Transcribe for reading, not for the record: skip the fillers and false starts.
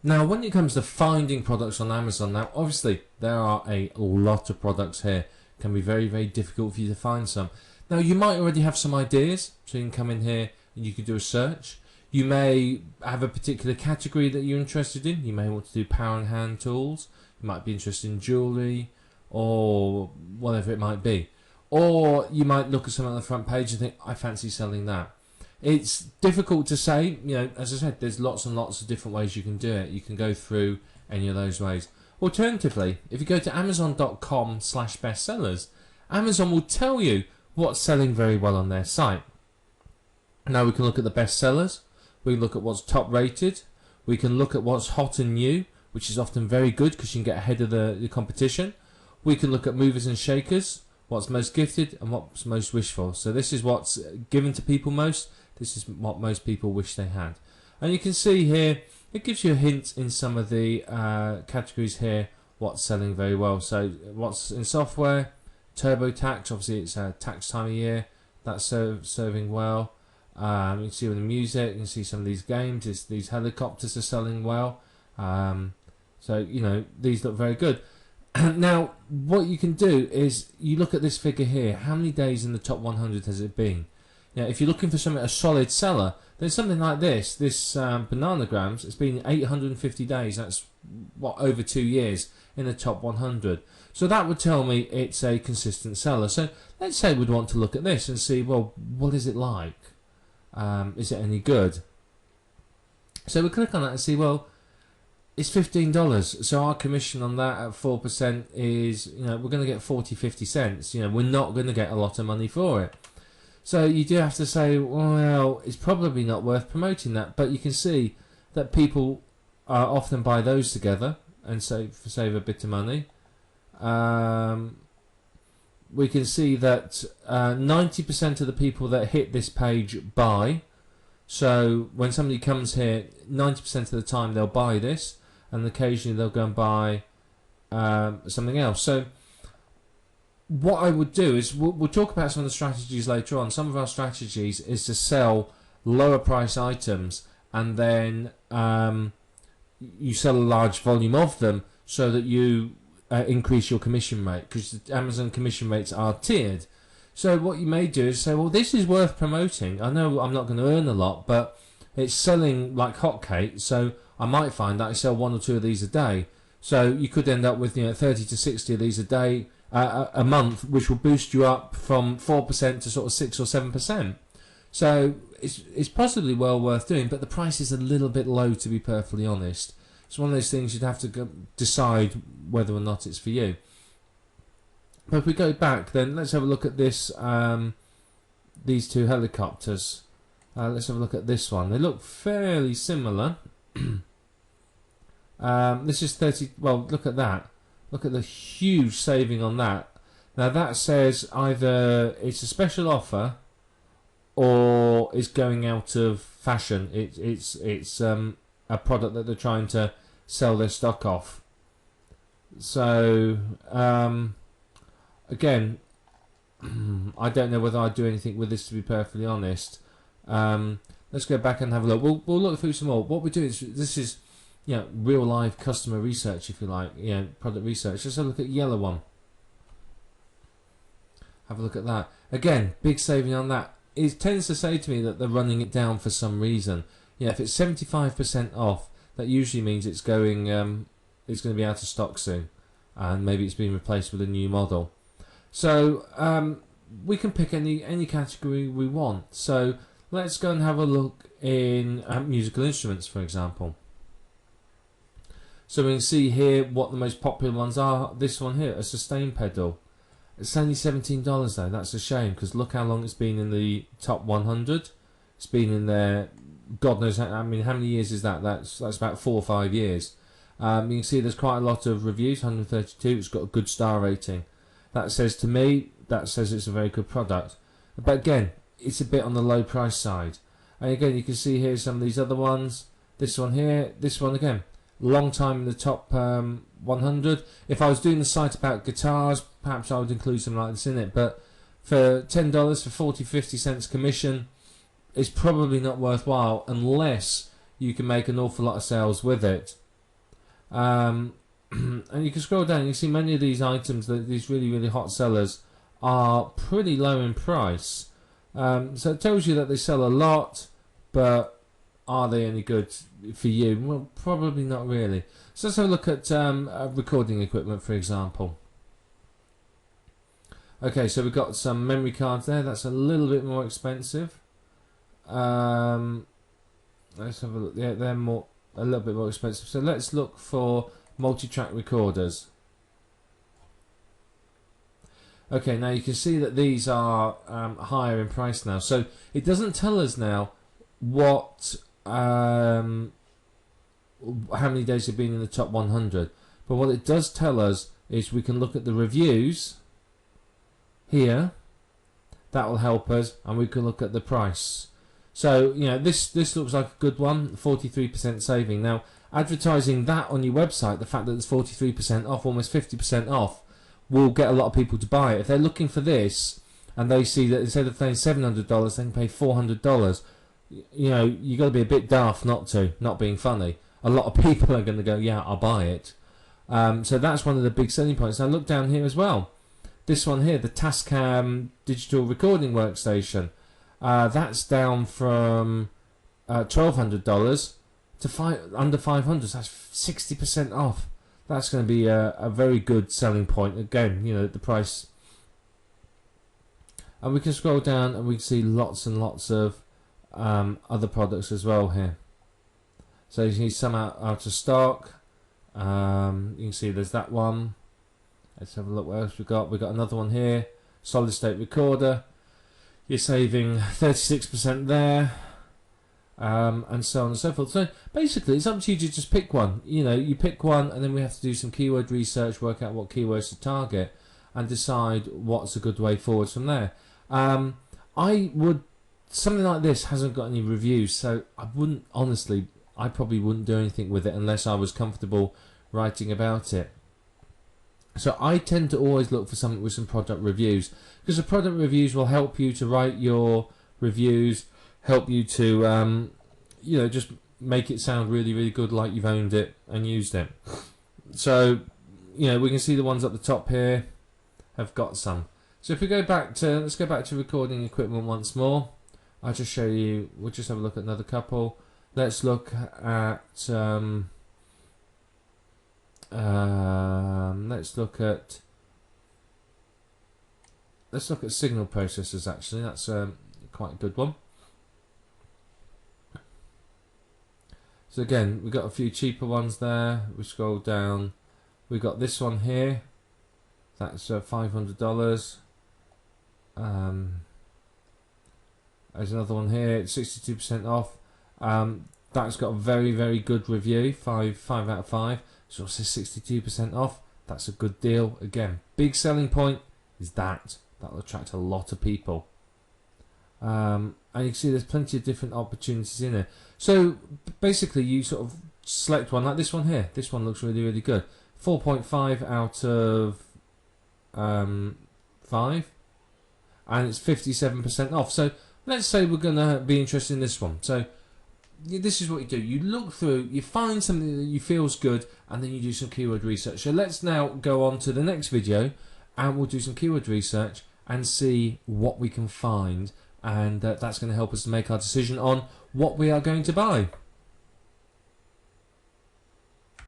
Now, when it comes to finding products on Amazon, now obviously there are a lot of products here. It can be very, very difficult for you to find some. Now, you might already have some ideas, so you can come in here and you can do a search. You may have a particular category that you're interested in. You may want to do power and hand tools. You might be interested in jewellery or whatever it might be. Or you might look at something on the front page and think, I fancy selling that. It's difficult to say, as I said, there's lots and lots of different ways you can do it. You can go through any of those ways. Alternatively, if you go to amazon.com/bestsellers, Amazon will tell you what's selling very well on their site. Now we can look at the best sellers, we can look at what's top rated, we can look at what's hot and new, which is often very good because you can get ahead of the competition. We can look at movers and shakers, what's most gifted and what's most wished for. So this is what's given to people most. This is what most people wish they had. And you can see here, it gives you a hint in some of the categories here, what's selling very well. So what's in software, TurboTax, obviously it's tax time of year, that's serving well. You can see with the music, you can see some of these games, these helicopters are selling well. So, these look very good. Now, what you can do is you look at this figure here. How many days in the top 100 has it been? Now, if you're looking for something, a solid seller, then something like this Bananagrams, it's been 850 days. That's, over 2 years in the top 100. So that would tell me it's a consistent seller. So let's say we'd want to look at this and see, well, what is it like? Is it any good? So we click on that and see, well, it's $15. So our commission on that at 4% is, we're going to get 40-50 cents. We're not going to get a lot of money for it. So you do have to say, well, it's probably not worth promoting that. But you can see that people often buy those together and save a bit of money. We can see that 90% of the people that hit this page buy. So when somebody comes here, 90% of the time they'll buy this, and occasionally they'll go and buy something else. So what I would do is we'll talk about some of the strategies later on. Some of our strategies is to sell lower price items, and then you sell a large volume of them so that you increase your commission rate, because the Amazon commission rates are tiered. So what you may do is say, well, this is worth promoting. I know I'm not going to earn a lot, but it's selling like hotcakes, so I might find that I sell 1 or 2 of these a day. So you could end up with 30 to 60 of these a day, a month, which will boost you up from 4% to sort of 6 or 7%. So it's possibly well worth doing, but the price is a little bit low, to be perfectly honest. It's one of those things you'd have to decide whether or not it's for you. But if we go back, then let's have a look at this. These 2 helicopters. Let's have a look at this one. They look fairly similar. This is 30. Well, look at that. Look at the huge saving on that. Now that says either it's a special offer or it's going out of fashion. It's a product that they're trying to sell their stock off. So again, I don't know whether I'd do anything with this, to be perfectly honest. Let's go back and have a look. We'll look through some more. What we do is, this is real live customer research, if you like, product research. Let's have a look at yellow one. Have a look at that. Again, big saving on that. It tends to say to me that they're running it down for some reason. If it's 75% off, that usually means it's going to be out of stock soon, and maybe it's being replaced with a new model. So we can pick any category we want. So let's go and have a look in musical instruments, for example. So we can see here what the most popular ones are. This one here, a sustain pedal. It's only $17 though. That's a shame, because look how long it's been in the top 100. It's been in there, God knows, how many years is that? That's about 4 or 5 years. You can see there's quite a lot of reviews, 132. It's got a good star rating. That says to me, that says it's a very good product. But again, it's a bit on the low price side. And again, you can see here some of these other ones. This one here, this one again. Long time in the top 100. If I was doing the site about guitars, perhaps I would include something like this in it. But for $10, for 40-50 cents commission, it's probably not worthwhile unless you can make an awful lot of sales with it. And you can scroll down, you can see many of these items, these really, really hot sellers, are pretty low in price. So it tells you that they sell a lot, but are they any good for you? Well, probably not really. So let's have a look at recording equipment, for example. Okay, so we've got some memory cards there. That's a little bit more expensive. Let's have a look. Yeah, they're a little bit more expensive. So let's look for multi-track recorders. Okay, now you can see that these are higher in price now. So it doesn't tell us now what how many days have been in the top 100. But what it does tell us is we can look at the reviews here. That will help us, and we can look at the price. So you know this looks like a good one, 43% saving. Now advertising that on your website, the fact that it's 43% off, almost 50% off, will get a lot of people to buy it. If they're looking for this and they see that instead of paying $700, they can pay $400. You know, you got to be a bit daft not being funny. A lot of people are going to go, yeah, I'll buy it. So that's one of the big selling points. Now look down here as well. This one here, the Tascam digital recording workstation. That's down from $1,200 to under $500. So that's 60% off. That's going to be a very good selling point. Again, you know, the price. And we can scroll down and we can see lots and lots of other products as well here. So you can see some out of stock. You can see there's that one. Let's have a look what else we've got. We've got another one here. Solid state recorder. You're saving 36% there. And so on and so forth. So basically it's up to you to just pick one. You know, you pick one and then we have to do some keyword research, work out what keywords to target and decide what's a good way forward from there. Something like this hasn't got any reviews, so I probably wouldn't do anything with it unless I was comfortable writing about it. So I tend to always look for something with some product reviews, because the product reviews will help you to write your reviews, help you to you know, just make it sound really, really good, like you've owned it and used it. So you know, we can see the ones at the top here have got some. So if we go back to, let's go back to recording equipment once more. I'll just show you, we'll just have a look at another couple. Let's look at signal processors. Actually, that's quite a good one. So again, we've got a few cheaper ones there. We scroll down, we've got this one here. That's $500. There's another one here, it's 62% off. That's got a very, very good review, 5 out of 5. So also 62% off. That's a good deal. Again, big selling point is that'll attract a lot of people. And you can see there's plenty of different opportunities in it. So basically, you sort of select one like this one here. This one looks really, really good. 4.5 out of 5, and it's 57% off. So let's say we're going to be interested in this one. So this is what you do. You look through, you find something that you feels good, and then you do some keyword research. So let's now go on to the next video, and we'll do some keyword research and see what we can find, and that's going to help us to make our decision on what we are going to buy.